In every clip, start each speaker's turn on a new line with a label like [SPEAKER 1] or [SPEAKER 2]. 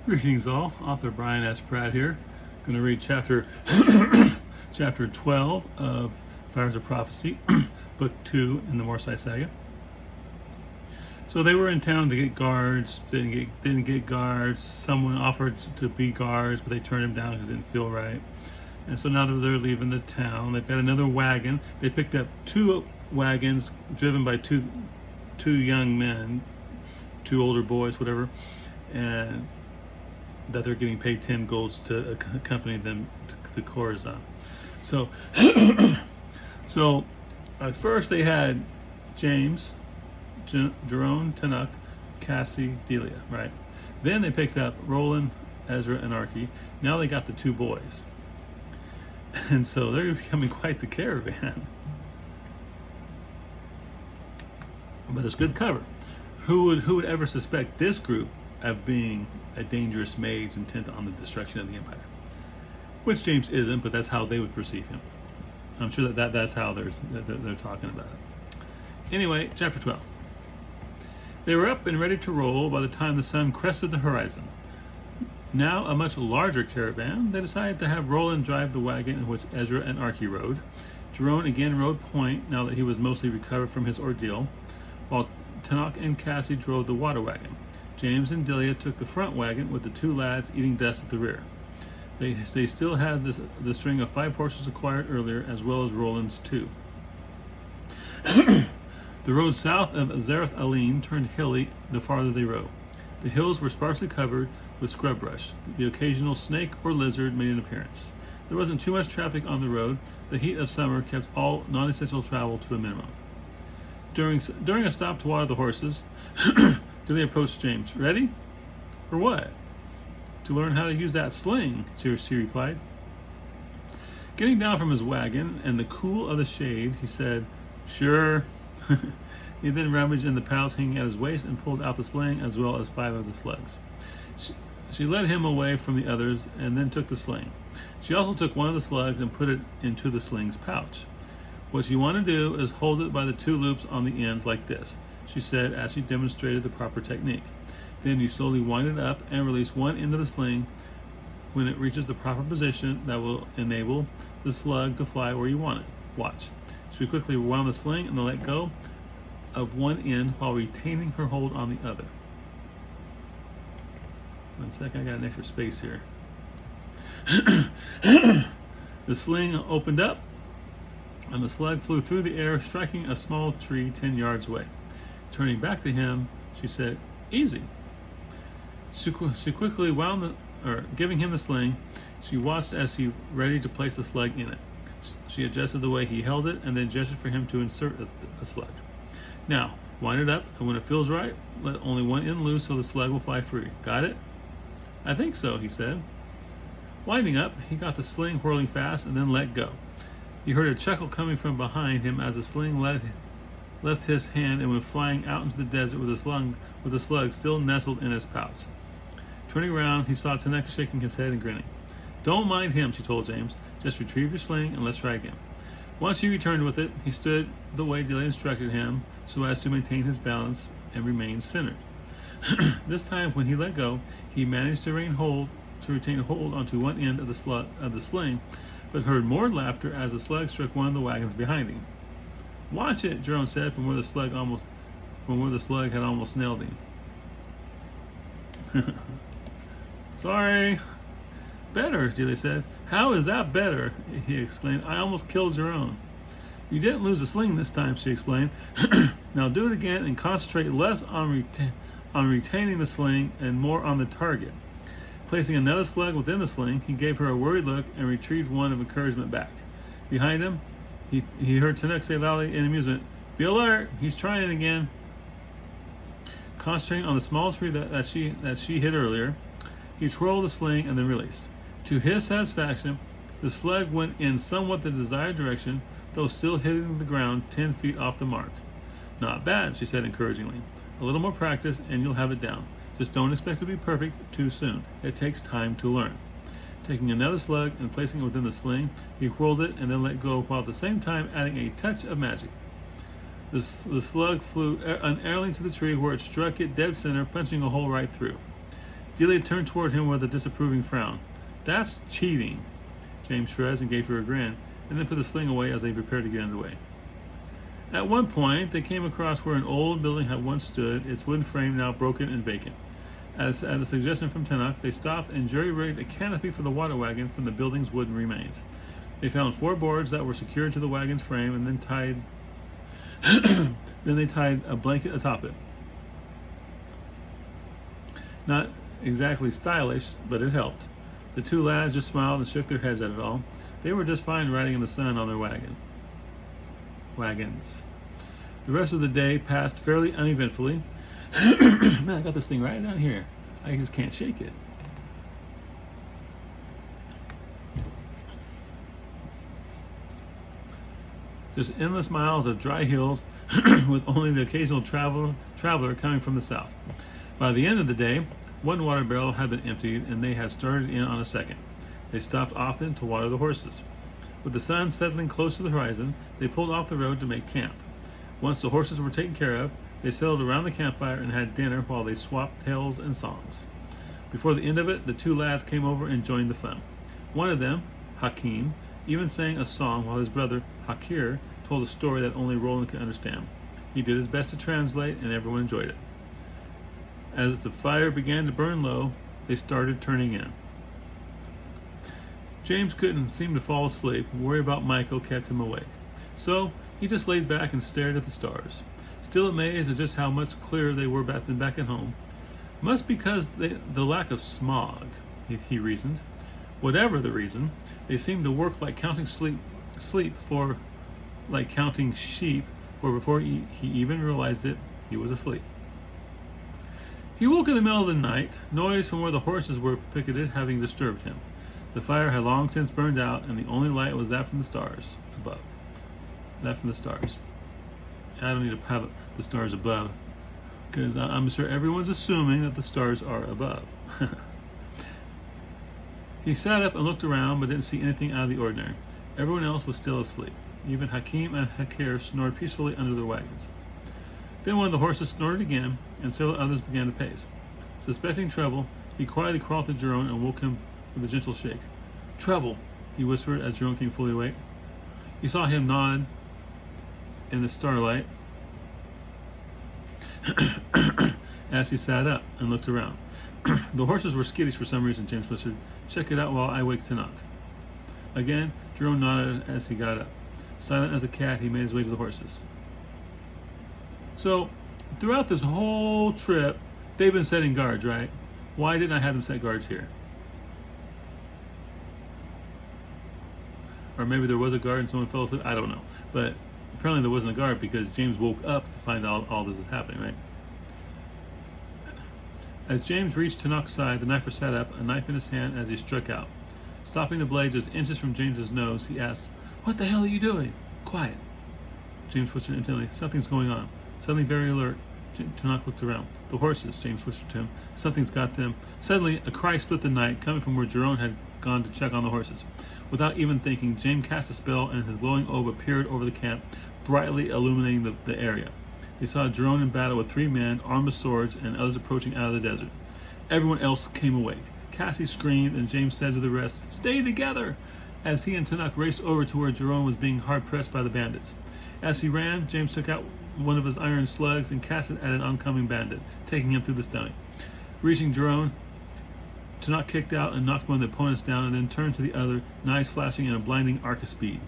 [SPEAKER 1] Greetings all, author Brian S. Pratt here. Going to read chapter 12 of Fires of Prophecy, book 2 in the Morcyth Saga. So they were in town to get guards, didn't get guards. Someone offered to be guards, but they turned him down because it didn't feel right. And so now that they're leaving the town, they've got another wagon. They picked up 2 wagons driven by two young men, 2 older boys, whatever, and that they're getting paid 10 golds to accompany them to Coruscant. So, so at first they had James, Jerome, Tanukh, Cassie, Delia, right? Then they picked up Roland, Ezra, and Archie. Now they got the 2 boys. And so they're becoming quite the caravan. But it's good cover. Who would ever suspect this group of being a dangerous mage intent on the destruction of the Empire? Which James isn't, but that's how they would perceive him. I'm sure that's how they're talking about it. Anyway, chapter 12. They were up and ready to roll by the time the sun crested the horizon. Now a much larger caravan, they decided to have Roland drive the wagon in which Ezra and Archie rode. Jerome again rode point, now that he was mostly recovered from his ordeal, while Tanukh and Cassie drove the water wagon. James and Delia took the front wagon with the 2 lads eating dust at the rear. They still had the string of 5 horses acquired earlier, as well as Roland's 2. The road south of Zareth Aline turned hilly the farther they rode. The hills were sparsely covered with scrub brush. The occasional snake or lizard made an appearance. There wasn't too much traffic on the road. The heat of summer kept all non-essential travel to a minimum. During a stop to water the horses, Delia approached James. "Ready? For what?" "To learn how to use that sling," she replied. Getting down from his wagon in the cool of the shade, he said, "Sure." He then rummaged in the pouch hanging at his waist and pulled out the sling as well as 5 of the slugs. She led him away from the others and then took the sling. She also took one of the slugs and put it into the sling's pouch. "What you want to do is hold it by the 2 loops on the ends like this," she said as she demonstrated the proper technique. "Then you slowly wind it up and release one end of the sling. When it reaches the proper position, that will enable the slug to fly where you want it. Watch." She quickly wound the sling and then let go of one end while retaining her hold on the other. One second, I got an extra space here. The sling opened up and the slug flew through the air, striking a small tree 10 yards away. Turning back to him, she said, "Easy." She quickly giving him the sling, she watched as he ready to place the slug in it. She adjusted the way he held it and then gestured for him to insert a slug. "Now, wind it up, and when it feels right, let only one end loose so the slug will fly free. Got it?" "I think so," he said. Winding up, he got the sling whirling fast and then let go. He heard a chuckle coming from behind him as the sling left his hand and went flying out into the desert with the slug still nestled in his pouch. Turning around, he saw Tanukh shaking his head and grinning. "Don't mind him," she told James. "Just retrieve your sling and let's try again." Once he returned with it, he stood the way Delia instructed him so as to maintain his balance and remain centered. This time, when he let go, he managed to retain hold onto one end of the sling, but heard more laughter as the slug struck one of the wagons behind him. "Watch it," Jerome said from where the slug had almost nailed him. "Sorry." "Better," Delia said. "How is that better?" he exclaimed. "I almost killed Jerome." "You didn't lose the sling this time," she explained. "Now do it again and concentrate less on retaining the sling and more on the target." Placing another slug within the sling, he gave her a worried look and retrieved one of encouragement back. Behind him, he heard Tanukh say loudly in amusement, "Be alert, he's trying it again." Concentrating on the small tree that she hit earlier, he twirled the sling and then released. To his satisfaction, the slug went in somewhat the desired direction, though still hitting the ground 10 feet off the mark. "Not bad," she said encouragingly. "A little more practice and you'll have it down. Just don't expect to be perfect too soon. It takes time to learn." Taking another slug and placing it within the sling, he whirled it and then let go while at the same time adding a touch of magic. The slug flew unerringly to the tree where it struck it dead center, punching a hole right through. Delia turned toward him with a disapproving frown. That's cheating. James shrugged and gave her a grin, and then put the sling away as they prepared to get underway. At one point, they came across where an old building had once stood, its wooden frame now broken and vacant. At a suggestion from Tanakh, they stopped and jury-rigged a canopy for the water wagon from the building's wooden remains. They found 4 boards that were secured to the wagon's frame and then they tied a blanket atop it. Not exactly stylish, but it helped. The 2 lads just smiled and shook their heads at it all. They were just fine riding in the sun on their wagons. The rest of the day passed fairly uneventfully. Man, I got this thing right down here. I just can't shake it. Just endless miles of dry hills with only the occasional traveler coming from the south. By the end of the day, 1 water barrel had been emptied and they had started in on a second. They stopped often to water the horses. With the sun settling close to the horizon, they pulled off the road to make camp. Once the horses were taken care of, they settled around the campfire and had dinner while they swapped tales and songs. Before the end of it, the 2 lads came over and joined the fun. One of them, Hakim, even sang a song while his brother, Hakir, told a story that only Roland could understand. He did his best to translate, and everyone enjoyed it. As the fire began to burn low, they started turning in. James couldn't seem to fall asleep, and worry about Miko kept him awake. So he just laid back and stared at the stars, still amazed at just how much clearer they were than back at home. Must be because the lack of smog, he reasoned. Whatever the reason, they seemed to work like counting sheep, for before he even realized it, he was asleep. He woke in the middle of the night, noise from where the horses were picketed having disturbed him. The fire had long since burned out, and the only light was that from the stars above. That from the stars. I don't need to have the stars above, because I'm sure everyone's assuming that the stars are above. He sat up and looked around, but didn't see anything out of the ordinary. Everyone else was still asleep. Even Hakim and Hakir snored peacefully under their wagons. Then one of the horses snorted again, and several others began to pace. Suspecting trouble, he quietly crawled to Jerome and woke him with a gentle shake. "Trouble," he whispered as Jerome came fully awake. He saw him nod in the starlight as he sat up and looked around. The horses were skittish for some reason, James whispered. "Check it out while I wake Tanakh." Again, Jerome nodded as he got up. Silent as a cat, he made his way to the horses. So, throughout this whole trip, they've been setting guards, right? Why didn't I have them set guards here? Or maybe there was a guard and someone fell asleep. I don't know. But apparently there wasn't a guard because James woke up to find out all this is happening, right? As James reached Tanakh's side, the knifer sat up, a knife in his hand as he struck out. Stopping the blade just inches from James's nose, he asked, "What the hell are you doing?" "Quiet." James whispered intently, "Something's going on." Suddenly very alert, Tanakh looked around. "The horses," James whispered to him. "Something's got them." Suddenly, a cry split the night, coming from where Jerome had gone to check on the horses. Without even thinking, James cast a spell, and his glowing orb appeared over the camp, brightly illuminating the area. They saw Jerome in battle with 3 men, armed with swords, and others approaching out of the desert. Everyone else came awake. Cassie screamed, and James said to the rest, "Stay together!" as he and Tanakh raced over to where Jerome was being hard-pressed by the bandits. As he ran, James took out one of his iron slugs and cast it at an oncoming bandit, taking him through the stomach. Reaching Jerome, Tanakh kicked out and knocked one of the opponents down and then turned to the other, knives flashing in a blinding arc of speed.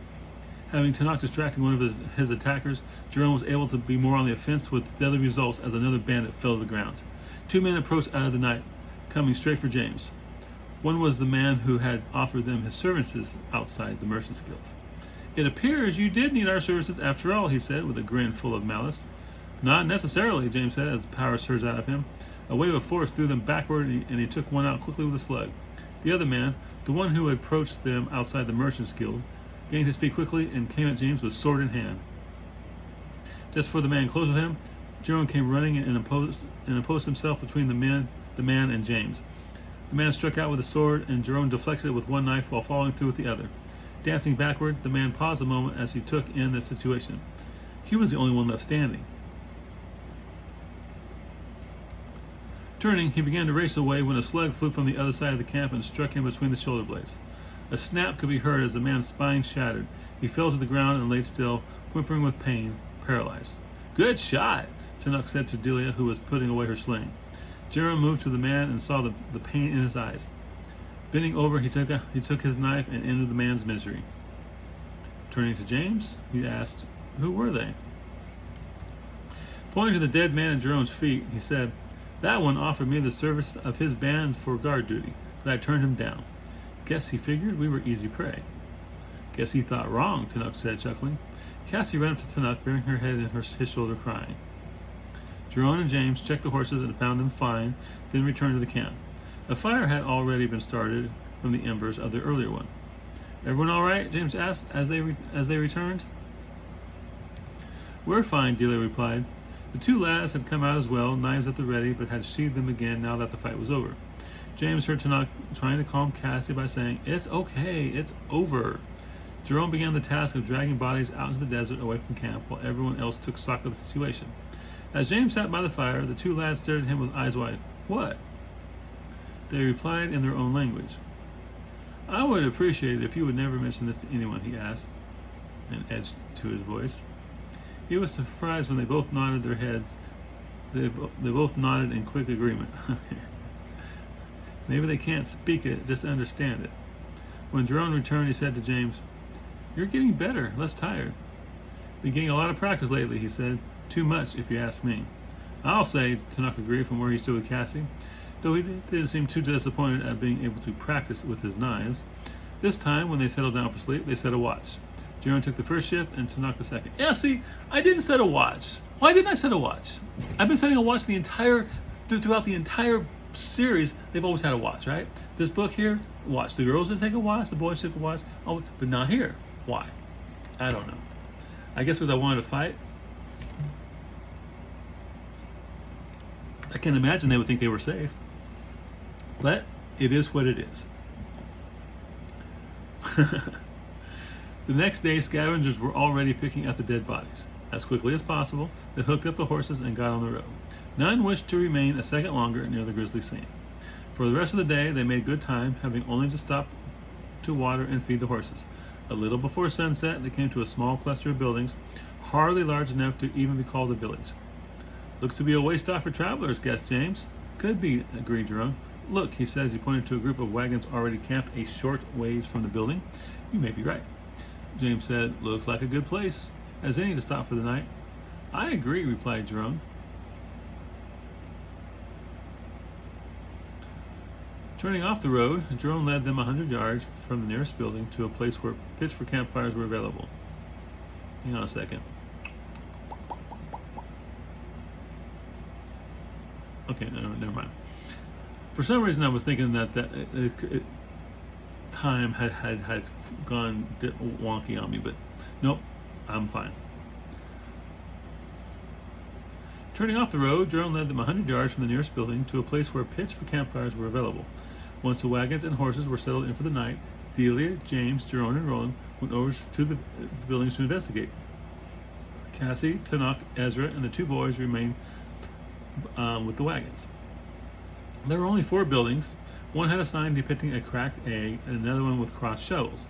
[SPEAKER 1] Having Tanakh distracting one of his attackers, Jerome was able to be more on the offense with deadly results as another bandit fell to the ground. 2 men approached out of the night, coming straight for James. One was the man who had offered them his services outside the Merchants Guild. "It appears you did need our services after all," he said with a grin full of malice. "Not necessarily," James said as the power surged out of him. A wave of force threw them backward, and he took one out quickly with a slug. The other man, the one who had approached them outside the Merchants Guild, gained his feet quickly and came at James with sword in hand. Just for the man close with him, Jerome came running and imposed himself between the man and James. The man struck out with a sword, and Jerome deflected it with one knife while following through with the other. Dancing backward, the man paused a moment as he took in the situation. He was the only one left standing. Turning, he began to race away when a slug flew from the other side of the camp and struck him between the shoulder blades. A snap could be heard as the man's spine shattered. He fell to the ground and lay still, whimpering with pain, paralyzed. "Good shot," Tanuk said to Delia, who was putting away her sling. Jerome moved to the man and saw the pain in his eyes. Bending over, he took his knife and ended the man's misery. Turning to James, he asked, "Who were they?" Pointing to the dead man at Jerome's feet, he said, "That one offered me the service of his band for guard duty, but I turned him down. Guess he figured we were easy prey." "Guess he thought wrong," Tanuk said, chuckling. Cassie ran up to Tanuk, burying her head in his shoulder, crying. Jerome and James checked the horses and found them fine, then returned to the camp. A fire had already been started from the embers of the earlier one. "Everyone all right?" James asked as they returned. "We're fine," Delia replied. The two lads had come out as well, knives at the ready, but had sheathed them again now that the fight was over. James heard Tanuk trying to calm Cassie by saying, "It's okay, it's over." Jerome began the task of dragging bodies out into the desert away from camp, while everyone else took stock of the situation. As James sat by the fire, the two lads stared at him with eyes wide. "What?" They replied in their own language. "I would appreciate it if you would never mention this to anyone," he asked, an edge to his voice. He was surprised when they both nodded their heads. They both nodded in quick agreement. Maybe they can't speak it, just understand it. When Jerome returned, he said to James, "You're getting better, less tired." "Been getting a lot of practice lately," he said. "Too much, if you ask me." "I'll say," Tanuk agreed from where he stood with Cassie, though he didn't seem too disappointed at being able to practice with his knives. This time, when they settled down for sleep, they set a watch. Jerome took the first shift and Tanuk the second. "Yeah, see, I didn't set a watch. Why didn't I set a watch? I've been setting a watch throughout the entire series. They've always had a watch, right? This book here, watch. The girls didn't take a watch, the boys took a watch, but not here. Why? I don't know. I guess because I wanted to fight. I can imagine they would think they were safe. But it is what it is." The next day, scavengers were already picking up the dead bodies. As quickly as possible, they hooked up the horses and got on the road. None wished to remain a second longer near the grisly scene. For the rest of the day, they made good time, having only to stop to water and feed the horses. A little before sunset, they came to a small cluster of buildings, hardly large enough to even be called a village. "Looks to be a way stop for travelers," guessed James. "Could be," agreed Jerome. "Look," he said as he pointed to a group of wagons already camped a short ways from the building. "You may be right." James said, "Looks like a good place as any to stop for the night." "I agree," replied Jerome. Turning off the road, Jerome led them 100 yards from the nearest building to a place where pits for campfires were available. Hang on a second. Okay, no, never mind. For some reason, I was thinking that time had gone wonky on me, but nope, I'm fine. Turning off the road, Jerome led them 100 yards from the nearest building to a place where pits for campfires were available. Once the wagons and horses were settled in for the night, Delia, James, Jerome, and Roland went over to the buildings to investigate. Cassie, Tanuk, Ezra, and the two boys remained with the wagons. There were only 4 buildings. One had a sign depicting a cracked egg and another one with crossed shovels.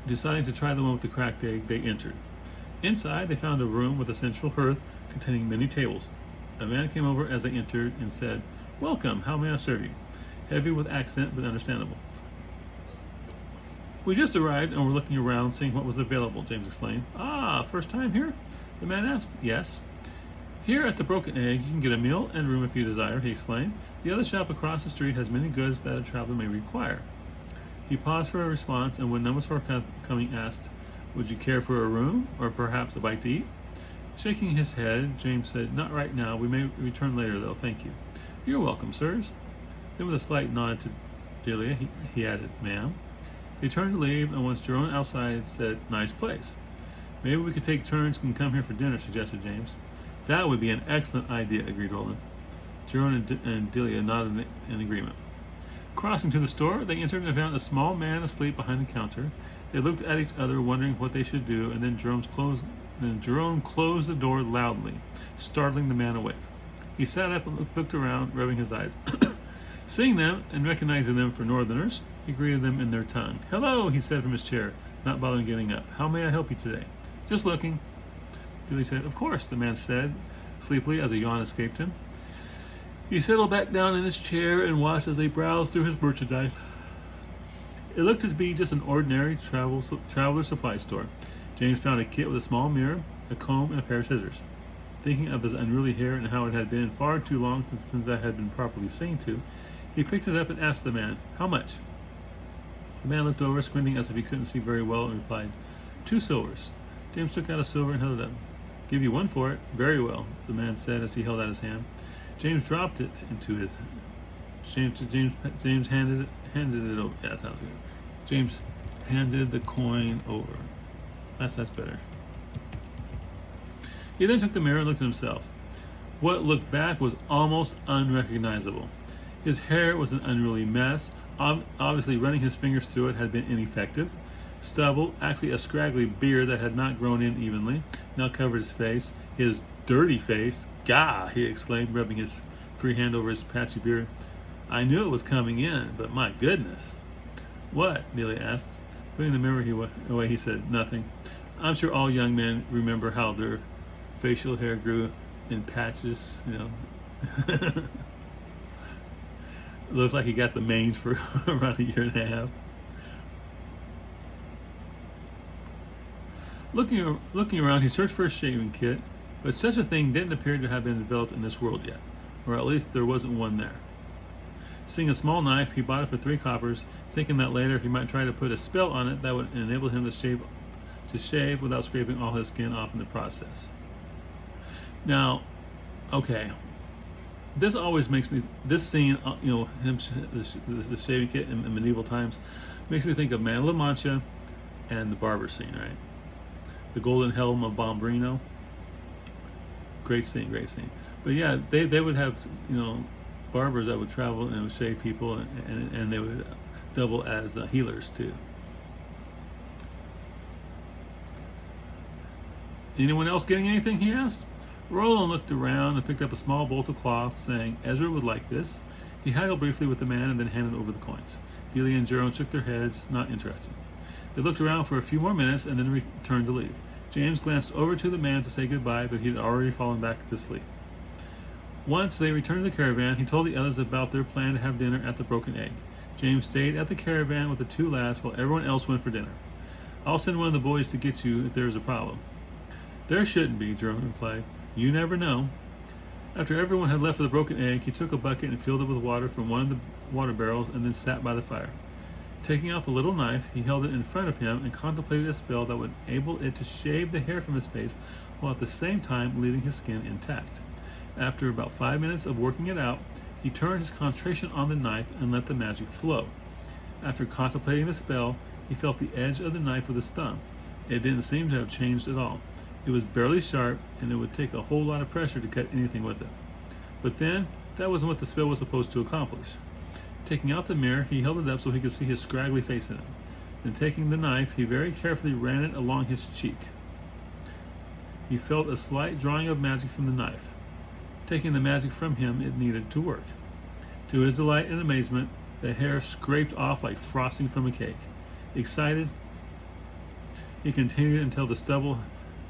[SPEAKER 1] Deciding to try the one with the cracked egg, they entered. Inside, they found a room with a central hearth containing many tables. A man came over as they entered and said, "Welcome, how may I serve you?" Heavy with accent, but understandable. "We just arrived and were looking around, seeing what was available," James explained. "Ah, first time here?" the man asked. "Yes." "Here at the Broken Egg, you can get a meal and room if you desire," he explained. "The other shop across the street has many goods that a traveler may require." He paused for a response, and when none was forthcoming, asked, "Would you care for a room, or perhaps a bite to eat?" Shaking his head, James said, "Not right now. We may return later, though. Thank you." "You're welcome, sirs." Then with a slight nod to Delia, he added, "Ma'am." They turned to leave, and once Jerome outside, said, "Nice place." "Maybe we could take turns and come here for dinner," suggested James. "That would be an excellent idea," agreed Roland. Jerome and Delia nodded in agreement. Crossing to the store, they entered and found a small man asleep behind the counter. They looked at each other, wondering what they should do, and then Jerome closed the door loudly, startling the man awake. He sat up and looked around, rubbing his eyes. Seeing them and recognizing them for northerners, he greeted them in their tongue. "Hello," he said from his chair, not bothering getting up. "How may I help you today?" "Just looking." Billy said. "Of course," the man said, sleepily, as a yawn escaped him. He settled back down in his chair and watched as they browsed through his merchandise. It looked to be just an ordinary traveler supply store. James found a kit with a small mirror, a comb, and a pair of scissors. Thinking of his unruly hair and how it had been far too long since that had been properly seen to, he picked it up and asked the man, "How much?" The man looked over, squinting as if he couldn't see very well, and replied, "2 silvers." James took out a silver and held it up. "Give you 1 for it." "Very well," the man said as he held out his hand. James dropped it into his. James handed it over. Yeah, that sounds good. James handed the coin over. That's better. He then took the mirror and looked at himself. What looked back was almost unrecognizable. His hair was an unruly mess. Obviously, running his fingers through it had been ineffective. Stubble, actually a scraggly beard that had not grown in evenly, now covered his face. His dirty face. "Gah!" he exclaimed, rubbing his free hand over his patchy beard. "I knew it was coming in, but my goodness." "What?" Neely asked. Putting the mirror away, he said, "Nothing. I'm sure all young men remember how their facial hair grew in patches, It looked like he got the mange for around 1.5 years. Looking around, he searched for a shaving kit, but such a thing didn't appear to have been developed in this world yet, or at least there wasn't one there. Seeing a small knife, he bought it for 3 coppers, thinking that later he might try to put a spell on it that would enable him to shave without scraping all his skin off in the process. Now, okay, this always makes me, this scene, the shaving kit in medieval times, makes me think of Man of La Mancha and the barber scene, right? The Golden Helm of Bombrino. Great scene. But yeah, they would have, barbers that would travel and would shave people, and they would double as healers too. "Anyone else getting anything?" he asked. Roland looked around and picked up a small bolt of cloth, saying, "Ezra would like this." He haggled briefly with the man and then handed over the coins. Delia and Jerome shook their heads, not interested. They looked around for a few more minutes and then returned to leave. James glanced over to the man to say goodbye, but he had already fallen back to sleep. Once they returned to the caravan, he told the others about their plan to have dinner at the Broken Egg. James stayed at the caravan with the 2 lads while everyone else went for dinner. "I'll send one of the boys to get you if there is a problem." "There shouldn't be," Jerome replied. "You never know." After everyone had left for the Broken Egg, he took a bucket and filled it with water from one of the water barrels and then sat by the fire. Taking out the little knife, he held it in front of him and contemplated a spell that would enable it to shave the hair from his face while at the same time leaving his skin intact. After about 5 minutes of working it out, he turned his concentration on the knife and let the magic flow. After contemplating the spell, he felt the edge of the knife with his thumb. It didn't seem to have changed at all. It was barely sharp, and it would take a whole lot of pressure to cut anything with it. But then, that wasn't what the spell was supposed to accomplish. Taking out the mirror, he held it up so he could see his scraggly face in it. Then taking the knife, he very carefully ran it along his cheek. He felt a slight drawing of magic from the knife. Taking the magic from him, it needed to work. To his delight and amazement, the hair scraped off like frosting from a cake. Excited, he continued until the stubble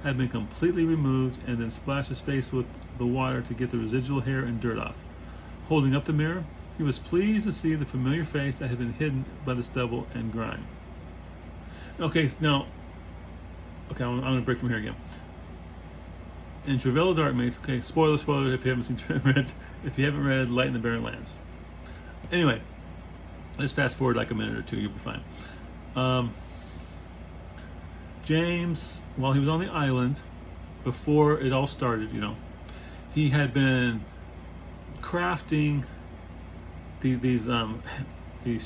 [SPEAKER 1] had been completely removed and then splashed his face with the water to get the residual hair and dirt off. Holding up the mirror, he was pleased to see the familiar face that had been hidden by the stubble and grime. I'm going to break from here again. In Travail of Darkmaze, spoiler if you haven't read Light in the Barren Lands. Anyway, let's fast forward like a minute or two, you'll be fine. James, while he was on the island, before it all started, he had been crafting these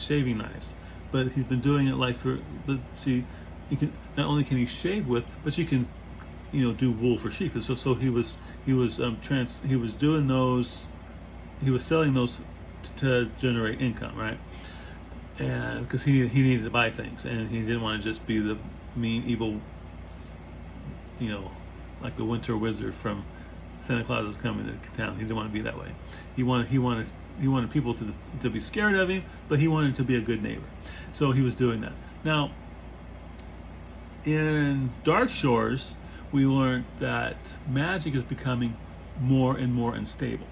[SPEAKER 1] shaving knives, but he's been doing it you can not only can he shave with, but you can do wool for sheep. And so he was doing those, he was selling those to generate income, right? And because he needed to buy things, and he didn't want to just be the mean evil, like the Winter Wizard from Santa Claus is coming to town. He didn't want to be that way. He wanted people to be scared of him, but he wanted to be a good neighbor. So he was doing that. Now, in Dark Shores, we learned that magic is becoming more and more unstable.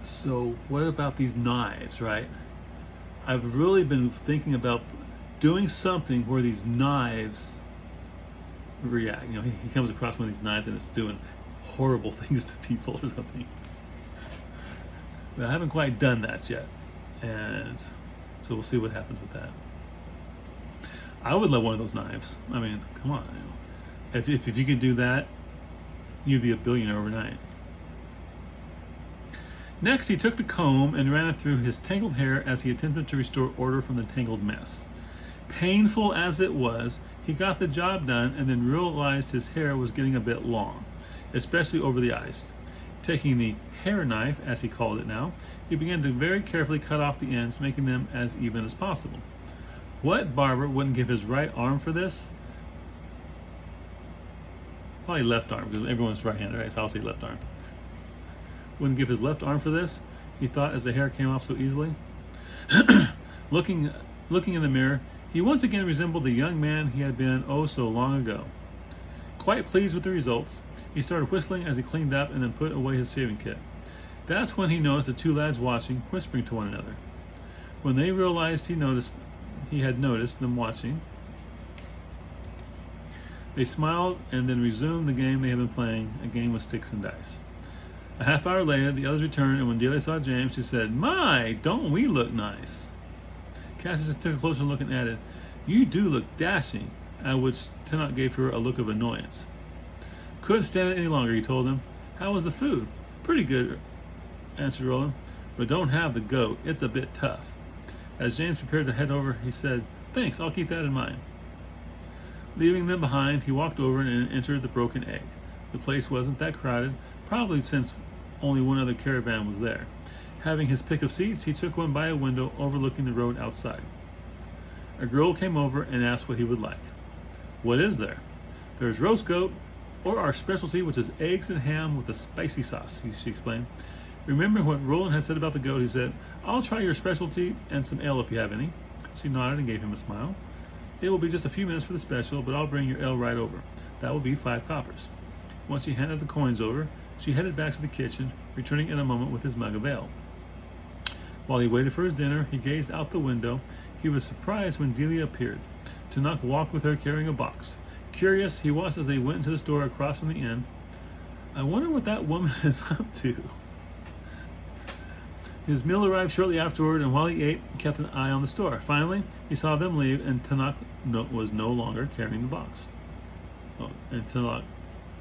[SPEAKER 1] So what about these knives, right? I've really been thinking about doing something where these knives react. He comes across one of these knives and it's doing horrible things to people or something. But I haven't quite done that yet, and so we'll see what happens with that. I would love one of those knives. I mean, come on. If you could do that, you'd be a billionaire overnight. Next, he took the comb and ran it through his tangled hair as he attempted to restore order from the tangled mess. Painful as it was, he got the job done and then realized his hair was getting a bit long, especially over the eyes. Taking the hair knife, as he called it now, he began to very carefully cut off the ends, making them as even as possible. What barber wouldn't give his right arm for this? Probably left arm, because everyone's right-handed, right? So I'll say left arm. Wouldn't give his left arm for this, he thought as the hair came off so easily. Looking in the mirror, he once again resembled the young man he had been oh so long ago. Quite pleased with the results, he started whistling as he cleaned up and then put away his shaving kit. That's when he noticed the two lads watching, whispering to one another. When they realized he had noticed them watching, they smiled and then resumed the game they had been playing, a game with sticks and dice. A half hour later, the others returned, and when Delia saw James, she said, "My, don't we look nice?" Cassie just took a closer look and added, "You do look dashing," at which Tenoch gave her a look of annoyance. Couldn't stand it any longer, he told them. "How was the food?" "Pretty good," answered Roland, "but don't have the goat. It's a bit tough." As James prepared to head over, he said, "Thanks, I'll keep that in mind." Leaving them behind, he walked over and entered the Broken Egg. The place wasn't that crowded, probably since only one other caravan was there. Having his pick of seats, he took one by a window overlooking the road outside. A girl came over and asked what he would like. "What is there?" "There's roast goat, or our specialty, which is eggs and ham with a spicy sauce," she explained. Remembering what Roland had said about the goat, he said, "I'll try your specialty and some ale if you have any." She nodded and gave him a smile. "It will be just a few minutes for the special, but I'll bring your ale right over. That will be 5 coppers. Once he handed the coins over, she headed back to the kitchen, returning in a moment with his mug of ale. While he waited for his dinner, he gazed out the window. He was surprised when Delia appeared. Tenoch walked with her carrying a box. Curious, he watched as they went into the store across from the inn. I wonder what that woman is up to. His meal arrived shortly afterward, and while he ate, he kept an eye on the store. Finally, he saw them leave, and Tenoch was no longer carrying the box. Tenoch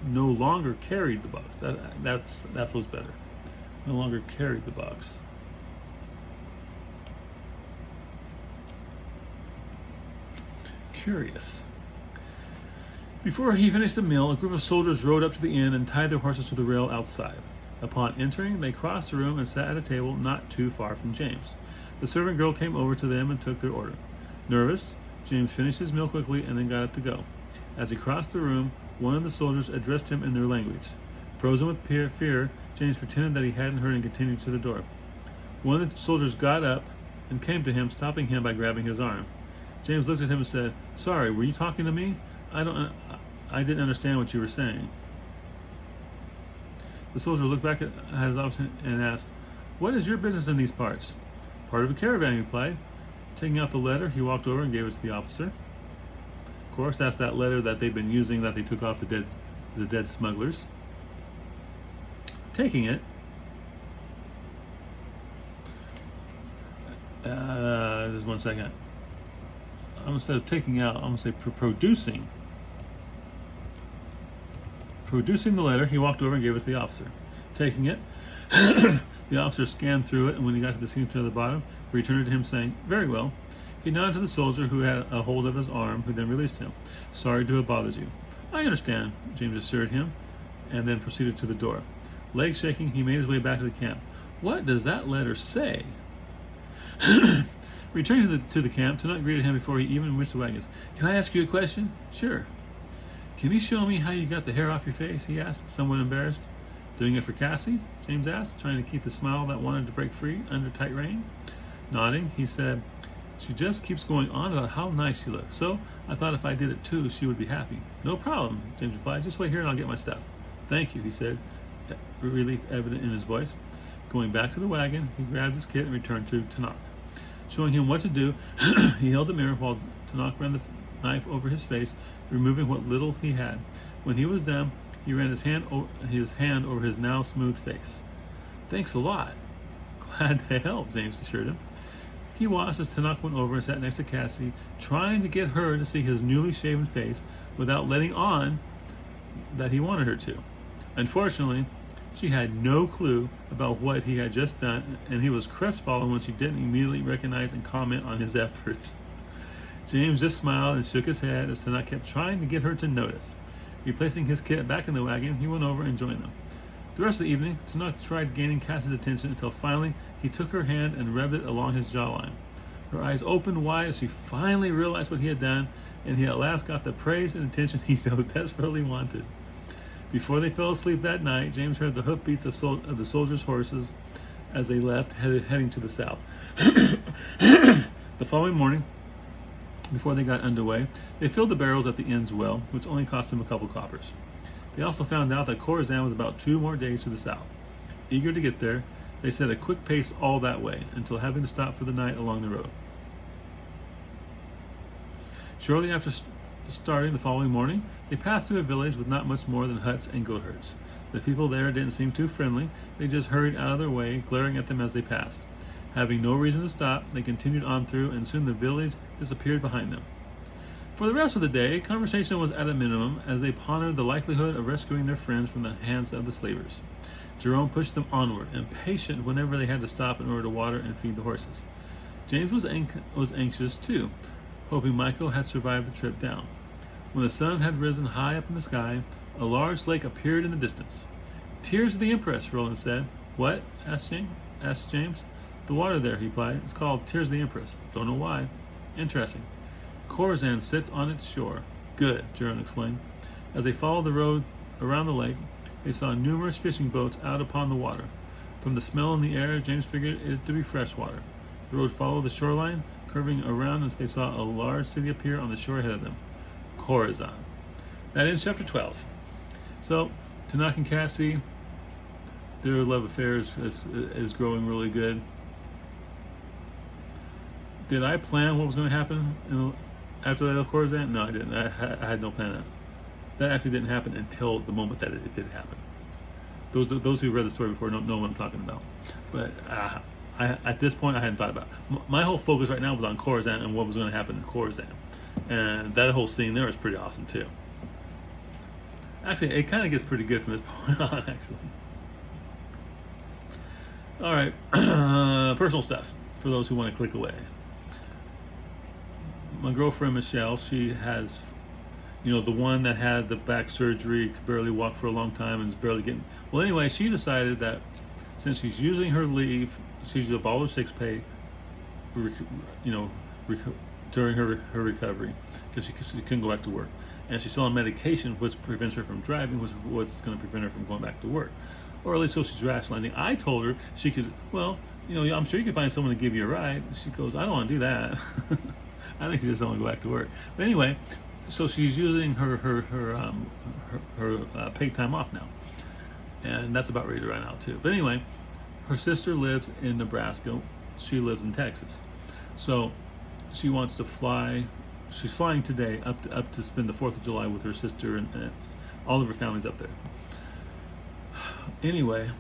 [SPEAKER 1] no longer carried the box. That feels better. No longer carried the box. Curious. Before he finished the meal, a group of soldiers rode up to the inn and tied their horses to the rail outside. Upon entering, they crossed the room and sat at a table not too far from James. The servant girl came over to them and took their order. Nervous, James finished his meal quickly and then got up to go. As he crossed the room, one of the soldiers addressed him in their language. Frozen with fear, James pretended that he hadn't heard and continued to the door. One of the soldiers got up and came to him, stopping him by grabbing his arm. James looked at him and said, "Sorry, were you talking to me? I didn't understand what you were saying." The soldier looked back at his officer and asked, "What is your business in these parts?" "Part of a caravan," he replied. Taking out the letter, he walked over and gave it to the officer. Of course, that's that letter that they've been using that they took off the dead smugglers. Taking it, just 1 second. Instead of taking out, I'm going to say producing. Producing the letter, he walked over and gave it to the officer. Taking it, the officer scanned through it, and when he got to the signature at the bottom, he returned it to him saying, "Very well." He nodded to the soldier who had a hold of his arm, who then released him. "Sorry to have bothered you." "I understand," James assured him, and then proceeded to the door. Legs shaking, he made his way back to the camp. What does that letter say? Returning to the camp, Tenoch greeted him before he even reached the wagons. "Can I ask you a question?" "Sure." Can you show me how you got the hair off your face? He asked, somewhat embarrassed. Doing it for Cassie? James asked, trying to keep the smile that wanted to break free under tight rein. Nodding, he said, she just keeps going on about how nice you look. So I thought if I did it too, she would be happy. No problem, James replied. Just wait here and I'll get my stuff. Thank you, he said, relief evident in his voice. Going back to the wagon, he grabbed his kit and returned to Tanakh. Showing him what to do, he held the mirror while Tanakh ran the knife over his face, removing what little he had. When he was done, he ran his hand over his now smooth face. Thanks a lot. Glad to help, James assured him. He watched as Tanakh went over and sat next to Cassie, trying to get her to see his newly shaven face without letting on that he wanted her to. Unfortunately, she had no clue about what he had just done, and he was crestfallen when she didn't immediately recognize and comment on his efforts. James just smiled and shook his head as Tanakh kept trying to get her to notice. Replacing his kit back in the wagon, he went over and joined them. The rest of the evening, Tanakh tried gaining Cassie's attention until finally he took her hand and rubbed it along his jawline. Her eyes opened wide as she finally realized what he had done, and he at last got the praise and attention he so desperately wanted. Before they fell asleep that night, James heard the hoofbeats of the soldiers' horses as they left, heading to the south. The following morning, before they got underway, they filled the barrels at the inn's well, which only cost him a couple coppers. They also found out that Khorasan was about 2 more days to the south. Eager to get there, they set a quick pace all that way, until having to stop for the night along the road. Shortly after starting the following morning, they passed through a village with not much more than huts and goat herds. The people there didn't seem too friendly. They just hurried out of their way, glaring at them as they passed. Having no reason to stop, they continued on through, and soon the village disappeared behind them. For the rest of the day, conversation was at a minimum as they pondered the likelihood of rescuing their friends from the hands of the slavers. Jerome pushed them onward, impatient whenever they had to stop in order to water and feed the horses. James was anxious too, hoping Miko had survived the trip down. When the sun had risen high up in the sky, a large lake appeared in the distance. Tears of the Empress, Roland said. What? asked James. The water there, he replied. It's called Tears of the Empress. Don't know why. Interesting. Khorasan sits on its shore. Good, Jerome explained. As they followed the road around the lake, they saw numerous fishing boats out upon the water. From the smell in the air, James figured it to be fresh water. The road followed the shoreline, curving around as they saw a large city appear on the shore ahead of them. Khorasan. That ends chapter 12. So, Tanakh and Cassie, their love affair is growing really good. Did I plan what was going to happen after they left Khorasan? No, I didn't. I had no plan. That actually didn't happen until the moment that it did happen. Those who read the story before don't know what I'm talking about. But at this point, I hadn't thought about it. My whole focus right now was on Khorasan and what was going to happen in Khorasan. And that whole scene there is pretty awesome too. Actually, it kind of gets pretty good from this point on, actually. All right, personal stuff for those who want to click away. My girlfriend Michelle, she has, the one that had the back surgery, could barely walk for a long time and is barely getting. Well, anyway, she decided that since she's using her leave, she's used up all her sick pay, during her recovery, because she couldn't go back to work. And she's still on medication, which prevents her from driving, what's going to prevent her from going back to work. Or at least so she's rationalizing. I told her she could, I'm sure you can find someone to give you a ride. She goes, I don't want to do that. I think she just don't want to go back to work. But anyway, so she's using her paid time off now. And that's about ready to run out too. But anyway, her sister lives in Nebraska. She lives in Texas. So she wants to fly. She's flying today up to spend the 4th of July with her sister and all of her family's up there. Anyway,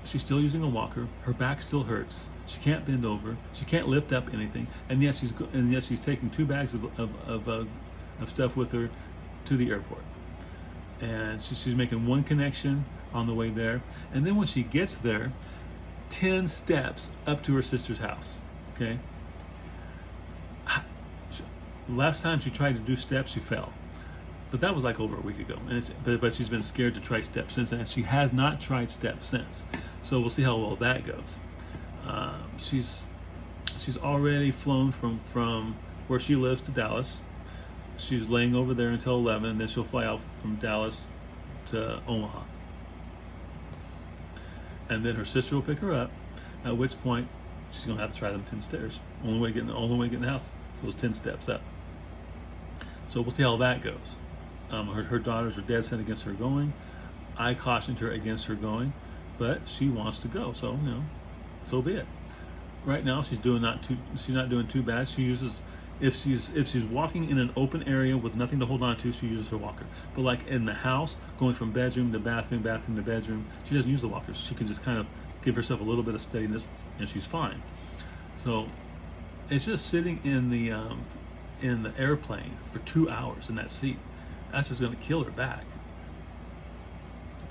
[SPEAKER 1] she's still using a walker. Her back still hurts. She can't bend over. She can't lift up anything. And yet she's taking 2 bags of stuff with her to the airport. And she's making 1 connection on the way there. And then when she gets there, 10 steps up to her sister's house. Okay. Last time she tried to do steps, she fell. But that was like over a week ago. And but she's been scared to try steps since then. And she has not tried steps since. So we'll see how well that goes. She's already flown from where she lives to Dallas. she's laying over there until 11, and then she'll fly out from Dallas to Omaha. And then her sister will pick her up, at which point she's going to have to try them 10 stairs. Only way to get in the house. So those 10 steps up. So we'll see how that goes. Her daughters are dead set against her going. I cautioned her against her going, but she wants to go. So so be it. Right now she's not doing too bad. She uses, if she's walking in an open area with nothing to hold on to, she uses her walker. But like in the house, going from bedroom to bathroom, bathroom to bedroom, she doesn't use the walker. She can just kind of give herself a little bit of steadiness, and she's fine. So it's just sitting in the airplane for 2 hours in that seat. That's just going to kill her back.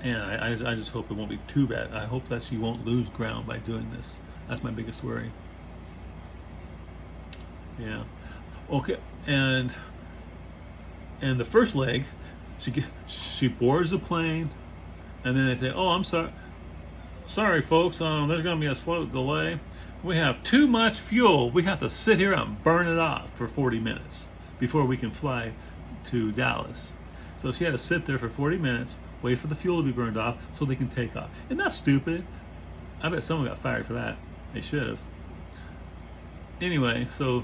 [SPEAKER 1] And I just hope it won't be too bad. I hope that she won't lose ground by doing this. That's my biggest worry. Yeah. Okay. And the first leg, she boards the plane, and then they say, "Oh, I'm sorry, folks. There's going to be a slow delay. We have too much fuel. We have to sit here and burn it off for 40 minutes before we can fly to Dallas." So she had to sit there for 40 minutes, wait for the fuel to be burned off so they can take off. Isn't that stupid? I bet someone got fired for that. They should have. Anyway, so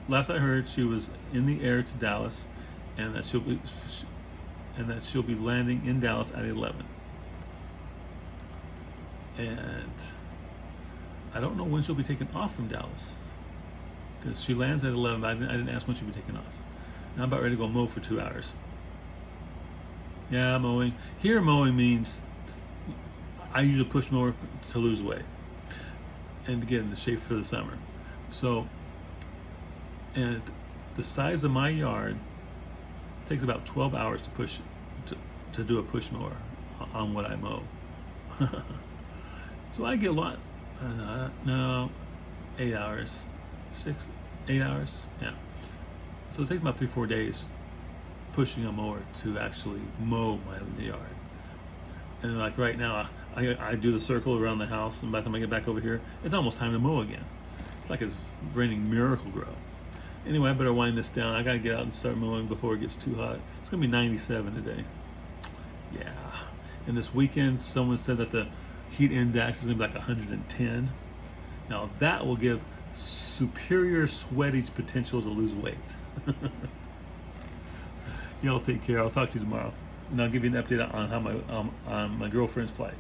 [SPEAKER 1] last I heard, she was in the air to Dallas, and that she'll be landing in Dallas at 11. And I don't know when she'll be taken off from Dallas, because she lands at 11. But I didn't ask when she'll be taken off. And I'm about ready to go mow for 2 hours. Yeah, mowing. Here, mowing means I use a push mower to lose weight and to get into shape for the summer. So, and the size of my yard takes about 12 hours to do a push mower on what I mow. So I get a lot. No, 8 hours, 8 hours. Yeah. So it takes about 3-4 days pushing a mower to actually mow my yard. And like right now, I do the circle around the house, and by the time I get back over here, it's almost time to mow again. It's like it's raining Miracle-Gro. Anyway, I better wind this down. I gotta get out and start mowing before it gets too hot. It's gonna be 97 today. Yeah. And this weekend, someone said that the heat index is gonna be like 110. Now that will give superior sweatage potential to lose weight. Y'all take care. I'll talk to you tomorrow, and I'll give you an update on how my girlfriend's flight.